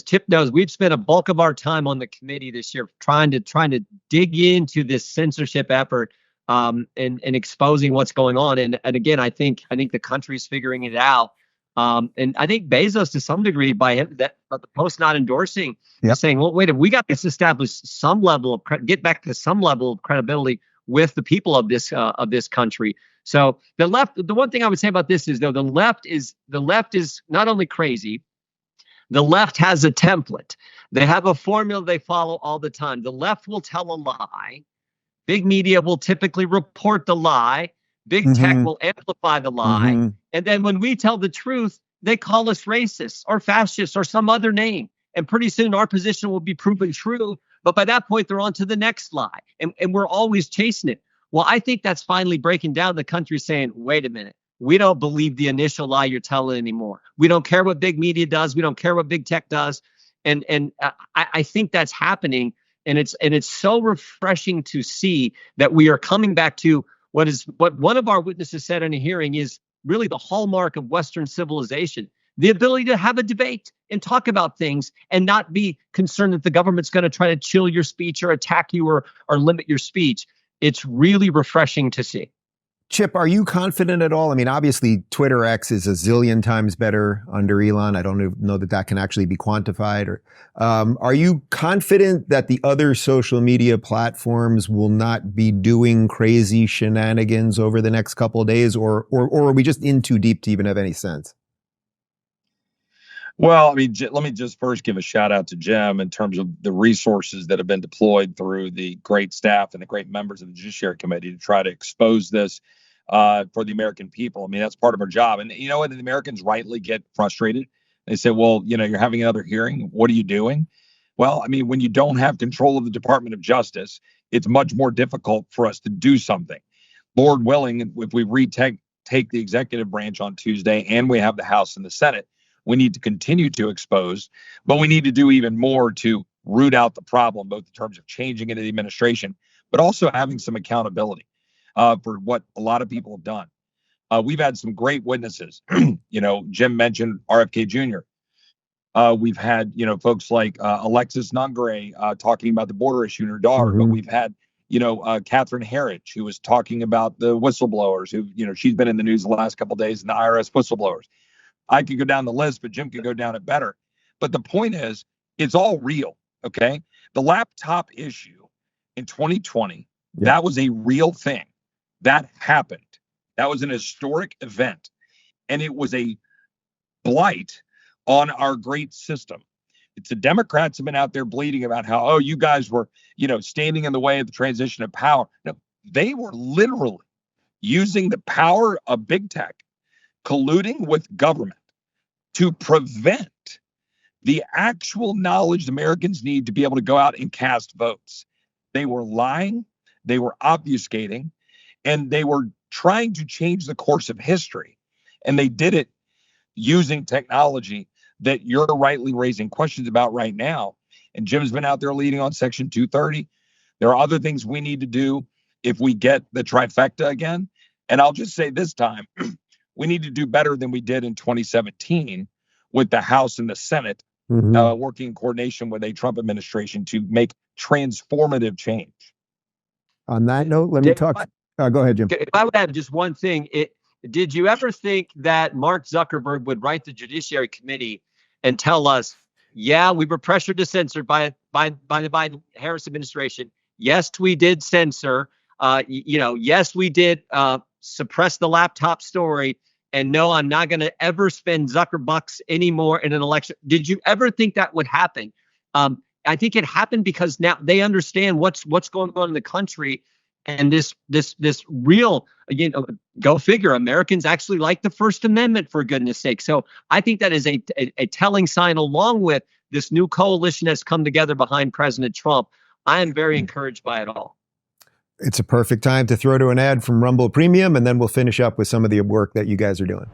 Chip knows, we've spent a bulk of our time on the committee this year trying to dig into this censorship effort and exposing what's going on. And again, I think the country's figuring it out. And I think Bezos, to some degree, by him, the Post not endorsing, saying, well, wait, we got to establish some level of get back to some level of credibility with the people of this country. So the left, the one thing I would say about this is, though, the left is not only crazy, the left has a template. They have a formula they follow all the time. The left will tell a lie. Big media will typically report the lie. Big tech will amplify the lie. And then when we tell the truth, they call us racists or fascists or some other name. And pretty soon our position will be proven true. But by that point, they're on to the next lie. And we're always chasing it. Well, I think that's finally breaking down. The country saying, wait a minute, we don't believe the initial lie you're telling anymore. We don't care what big media does. We don't care what big tech does. And I think that's happening. And it's so refreshing to see that we are coming back to what one of our witnesses said in a hearing is really the hallmark of Western civilization, the ability to have a debate and talk about things and not be concerned that the government's going to try to chill your speech or attack you or limit your speech. It's really refreshing to see. Chip, are you confident at all? I mean, obviously, Twitter X is a zillion times better under Elon. I don't know that can actually be quantified. Or are you confident that the other social media platforms will not be doing crazy shenanigans over the next couple of days, or are we just in too deep to even have any sense? Well, I mean, let me just first give a shout out to Jim in terms of the resources that have been deployed through the great staff and the great members of the Judiciary Committee to try to expose this for the American people. I mean, that's part of our job. And you know what? The Americans rightly get frustrated. They say, well, you're having another hearing. What are you doing? Well, I mean, when you don't have control of the Department of Justice, it's much more difficult for us to do something. Lord willing, if we take the executive branch on Tuesday and we have the House and the Senate, we need to continue to expose, but we need to do even more to root out the problem, both in terms of changing into the administration, but also having some accountability for what a lot of people have done. We've had some great witnesses. Jim mentioned RFK Jr. We've had, folks like Alexis Nungare talking about the border issue in her daughter, but we've had, Catherine Herridge, who was talking about the whistleblowers who, she's been in the news the last couple of days, and the IRS whistleblowers. I could go down the list, but Jim could go down it better. But the point is, it's all real, okay? The laptop issue in 2020, that was a real thing. That happened. That was an historic event. And it was a blight on our great system. It's the Democrats have been out there bleeding about how, you guys were, standing in the way of the transition of power. No, they were literally using the power of big tech, colluding with government to prevent the actual knowledge Americans need to be able to go out and cast votes. They were lying, they were obfuscating, and they were trying to change the course of history. And they did it using technology that you're rightly raising questions about right now. And Jim's been out there leading on Section 230. There are other things we need to do if we get the trifecta again. And I'll just say this time, we need to do better than we did in 2017 with the House and the Senate working in coordination with a Trump administration to make transformative change. On that note, let me talk. Go ahead, Jim. If I would add just one thing, did you ever think that Mark Zuckerberg would write the Judiciary Committee and tell us, yeah, we were pressured to censor by the Biden-Harris administration. Yes, we did censor. Yes, we did suppress the laptop story. And no, I'm not going to ever spend Zuckerbucks anymore in an election. Did you ever think that would happen? I think it happened because now they understand what's going on in the country, and this real, go figure, Americans actually like the First Amendment, for goodness sake. So I think that is a telling sign, along with this new coalition that's come together behind President Trump. I am very encouraged by it all. It's a perfect time to throw to an ad from Rumble Premium, and then we'll finish up with some of the work that you guys are doing.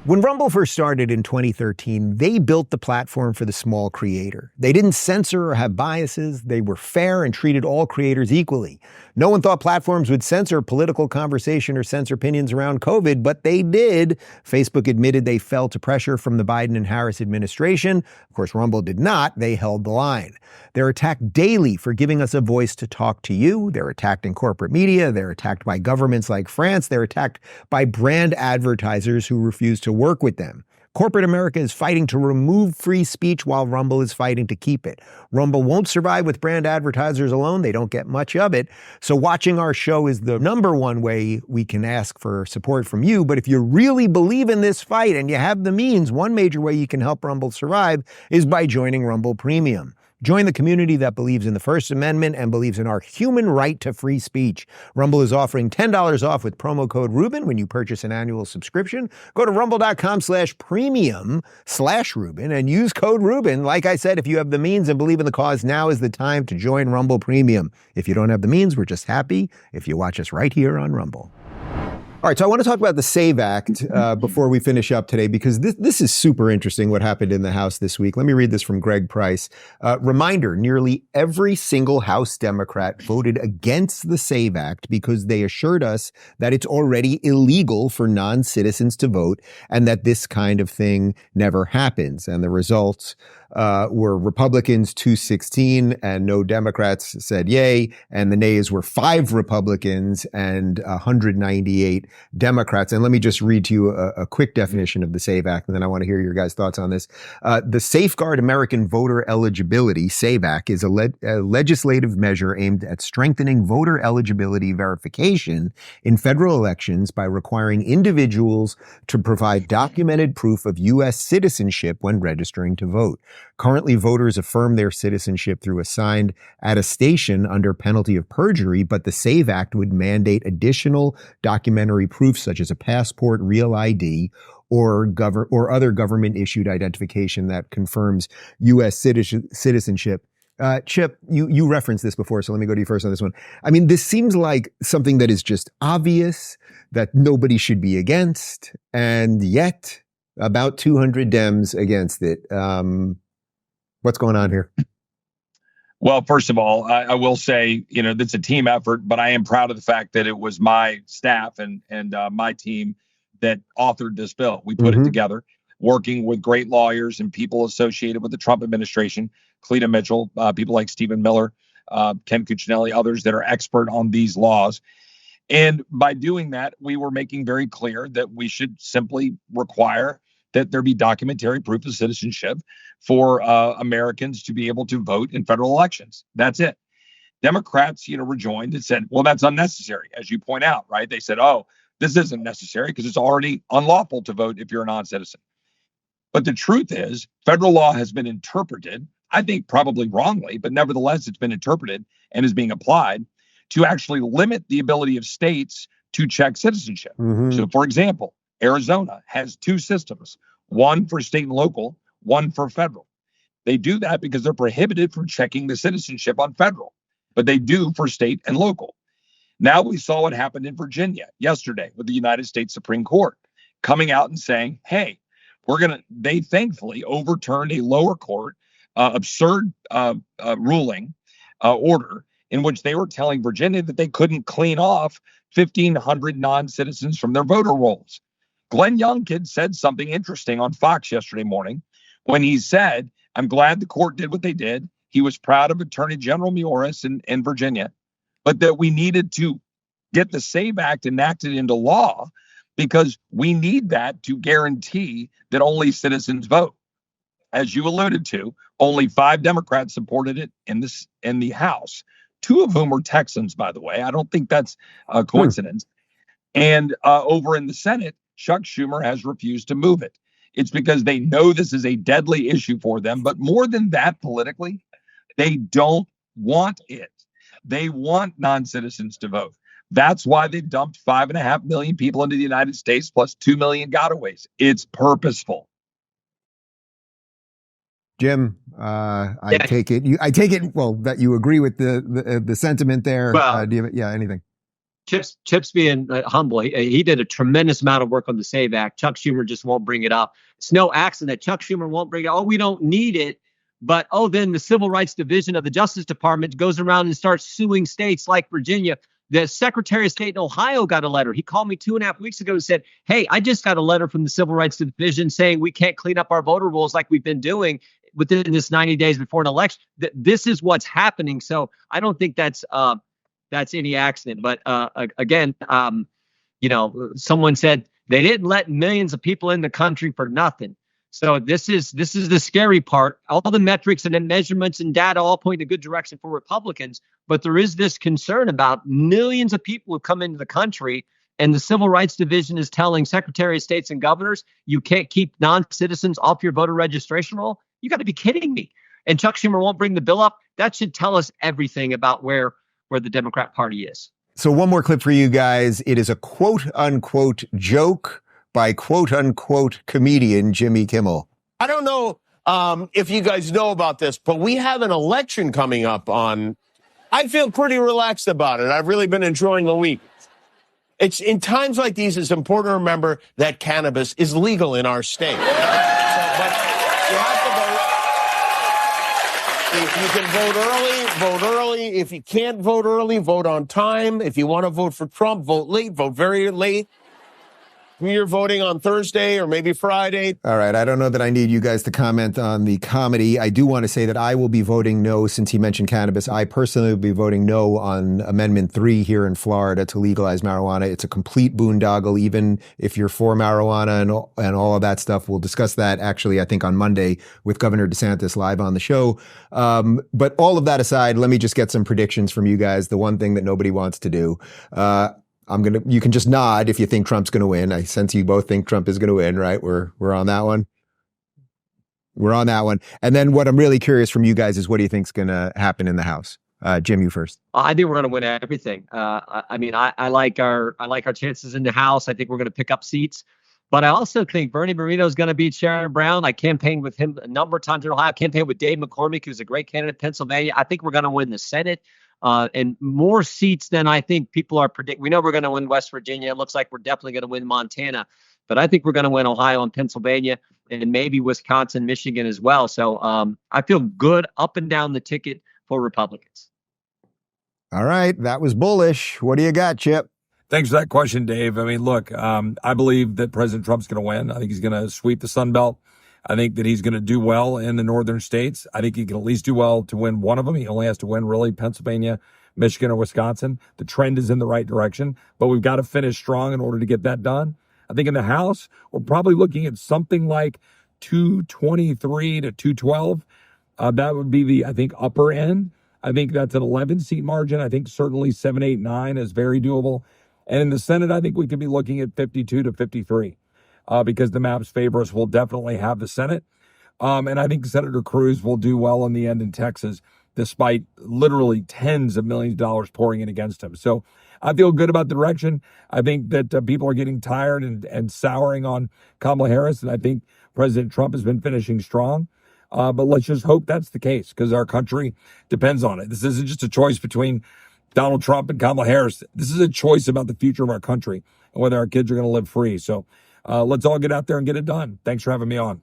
When Rumble first started in 2013, they built the platform for the small creator. They didn't censor or have biases. They were fair and treated all creators equally. No one thought platforms would censor political conversation or censor opinions around COVID, but they did. Facebook admitted they fell to pressure from the Biden and Harris administration. Of course, Rumble did not. They held the line. They're attacked daily for giving us a voice to talk to you. They're attacked in corporate media. They're attacked by governments like France. They're attacked by brand advertisers who refuse to work with them. Corporate America is fighting to remove free speech while Rumble is fighting to keep it. Rumble won't survive with brand advertisers alone. They don't get much of it. So watching our show is the number one way we can ask for support from you. But if you really believe in this fight and you have the means, one major way you can help Rumble survive is by joining Rumble Premium. Join the community that believes in the First Amendment and believes in our human right to free speech. Rumble is offering $10 off with promo code Rubin when you purchase an annual subscription. Go to rumble.com/premium/Rubin and use code Rubin. Like I said, if you have the means and believe in the cause, now is the time to join Rumble Premium. If you don't have the means, we're just happy if you watch us right here on Rumble. All right, so I want to talk about the SAVE Act before we finish up today, because this is super interesting what happened in the House this week. Let me read this from Greg Price. Reminder, nearly every single House Democrat voted against the SAVE Act because they assured us that it's already illegal for non-citizens to vote and that this kind of thing never happens. And the results were Republicans 216 and no Democrats said yay. And the nays were 5 Republicans and 198 Democrats. And let me just read to you a quick definition of the SAVE Act, and then I want to hear your guys' thoughts on this. The Safeguard American Voter Eligibility, SAVE Act, is a legislative measure aimed at strengthening voter eligibility verification in federal elections by requiring individuals to provide documented proof of U.S. citizenship when registering to vote. Currently, voters affirm their citizenship through a signed attestation under penalty of perjury, but the SAVE Act would mandate additional documentary proof such as a passport, real ID, or other government-issued identification that confirms U.S. citizenship. Chip, you referenced this before, so let me go to you first on this one. I mean, this seems like something that is just obvious, that nobody should be against, and yet about 200 Dems against it. What's going on here? Well, first of all, I will say, it's a team effort, but I am proud of the fact that it was my staff and my team that authored this bill. We put it together, working with great lawyers and people associated with the Trump administration, Cleta Mitchell, people like Stephen Miller, Ken Cuccinelli, others that are expert on these laws. And by doing that, we were making very clear that we should simply require that there be documentary proof of citizenship for Americans to be able to vote in federal elections. That's it. Democrats, rejoined and said, well, that's unnecessary, as you point out, right? They said, oh, this isn't necessary because it's already unlawful to vote if you're a non-citizen. But the truth is, federal law has been interpreted, I think probably wrongly, but nevertheless, it's been interpreted and is being applied to actually limit the ability of states to check citizenship. So, for example, Arizona has 2 systems, one for state and local, one for federal. They do that because they're prohibited from checking the citizenship on federal, but they do for state and local. Now we saw what happened in Virginia yesterday with the United States Supreme Court coming out and saying, hey, they thankfully overturned a lower court absurd ruling order in which they were telling Virginia that they couldn't clean off 1,500 non-citizens from their voter rolls. Glenn Youngkin said something interesting on Fox yesterday morning when he said, I'm glad the court did what they did. He was proud of Attorney General Mioris in Virginia, but that we needed to get the SAVE Act enacted into law because we need that to guarantee that only citizens vote. As you alluded to, only 5 Democrats supported it in the House, 2 of whom were Texans, by the way. I don't think that's a coincidence. And over in the Senate, Chuck Schumer has refused to move it. It's because they know this is a deadly issue for them. But more than that, politically, they don't want it. They want non-citizens to vote. That's why they've dumped 5.5 million people into the United States plus 2 million gotaways. It's purposeful. Jim, I take it. Well, that you agree with the sentiment there. Well, do you have, anything? Chip's being humble. He did a tremendous amount of work on the SAVE Act. Chuck Schumer just won't bring it up. It's no accident that Chuck Schumer won't bring it up. Oh, we don't need it. But, then the Civil Rights Division of the Justice Department goes around and starts suing states like Virginia. The Secretary of State in Ohio got a letter. He called me 2.5 weeks ago and said, hey, I just got a letter from the Civil Rights Division saying we can't clean up our voter rolls like we've been doing within this 90 days before an election. This is what's happening. So I don't think that's any accident. But again, someone said they didn't let millions of people in the country for nothing. So this is the scary part. All the metrics and the measurements and data all point in a good direction for Republicans. But there is this concern about millions of people who come into the country. And the Civil Rights Division is telling Secretary of States and governors, you can't keep non-citizens off your voter registration roll. You got to be kidding me. And Chuck Schumer won't bring the bill up. That should tell us everything about where the Democrat Party is. So one more clip for you guys. It is a quote unquote joke by quote unquote comedian Jimmy Kimmel. I don't know if you guys know about this, but we have an election coming up on. I feel pretty relaxed about it. I've really been enjoying the week. It's in times like these, it's important to remember that cannabis is legal in our state. But you have to vote. If you can vote early, vote early. If you can't vote early, vote on time. If you want to vote for Trump, vote late, vote very late. You're voting on Thursday or maybe Friday. All right. I don't know that I need you guys to comment on the comedy. I do want to say that I will be voting no, since he mentioned cannabis. I personally will be voting no on Amendment 3 here in Florida to legalize marijuana. It's a complete boondoggle, even if you're for marijuana and all of that stuff. We'll discuss that actually, I think, on Monday with Governor DeSantis live on the show. But all of that aside, let me just get some predictions from you guys. The one thing that nobody wants to do. You can just nod if you think Trump's going to win. I sense you both think Trump is going to win, right? We're on that one. We're on that one. And then what I'm really curious from you guys is what do you think is going to happen in the House? Jim, you first. I think we're going to win everything. I like our chances in the House. I think we're going to pick up seats. But I also think Bernie Moreno is going to beat Sherrod Brown. I campaigned with him a number of times in Ohio. I campaigned with Dave McCormick, who's a great candidate in Pennsylvania. I think we're going to win the Senate. And more seats than I think people are predicting. We know we're going to win West Virginia. It looks like we're definitely going to win Montana. But I think we're going to win Ohio and Pennsylvania and maybe Wisconsin, Michigan as well. So I feel good up and down the ticket for Republicans. All right. That was bullish. What do you got, Chip? Thanks for that question, Dave. I mean, look, I believe that President Trump's going to win. I think he's going to sweep the Sun Belt. I think that he's going to do well in the northern states. I think he can at least do well to win one of them. He only has to win really Pennsylvania, Michigan, or Wisconsin. The trend is in the right direction, but we've got to finish strong in order to get that done. I think in the House, we're probably looking at something like 223 to 212. That would be the, I think, upper end. I think that's an 11-seat margin. I think certainly 7, 8, 9 is very doable. And in the Senate, I think we could be looking at 52 to 53. Because the maps favor us, we'll definitely have the Senate. And I think Senator Cruz will do well in the end in Texas, despite literally tens of millions of dollars pouring in against him. So I feel good about the direction. I think that people are getting tired and souring on Kamala Harris. And I think President Trump has been finishing strong. But let's just hope that's the case, because our country depends on it. This isn't just a choice between Donald Trump and Kamala Harris. This is a choice about the future of our country and whether our kids are going to live free. So let's all get out there and get it done. Thanks for having me on.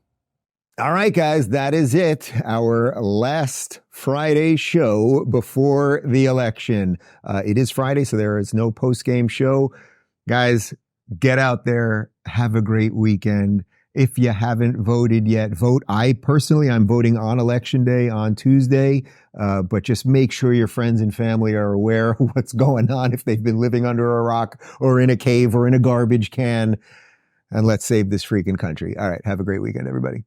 All right, guys, that is it. Our last Friday show before the election. It is Friday, so there is no post-game show. Guys, get out there. Have a great weekend. If you haven't voted yet, vote. I'm voting on Election Day on Tuesday, but just make sure your friends and family are aware of what's going on if they've been living under a rock or in a cave or in a garbage can. And let's save this freaking country. All right. Have a great weekend, everybody.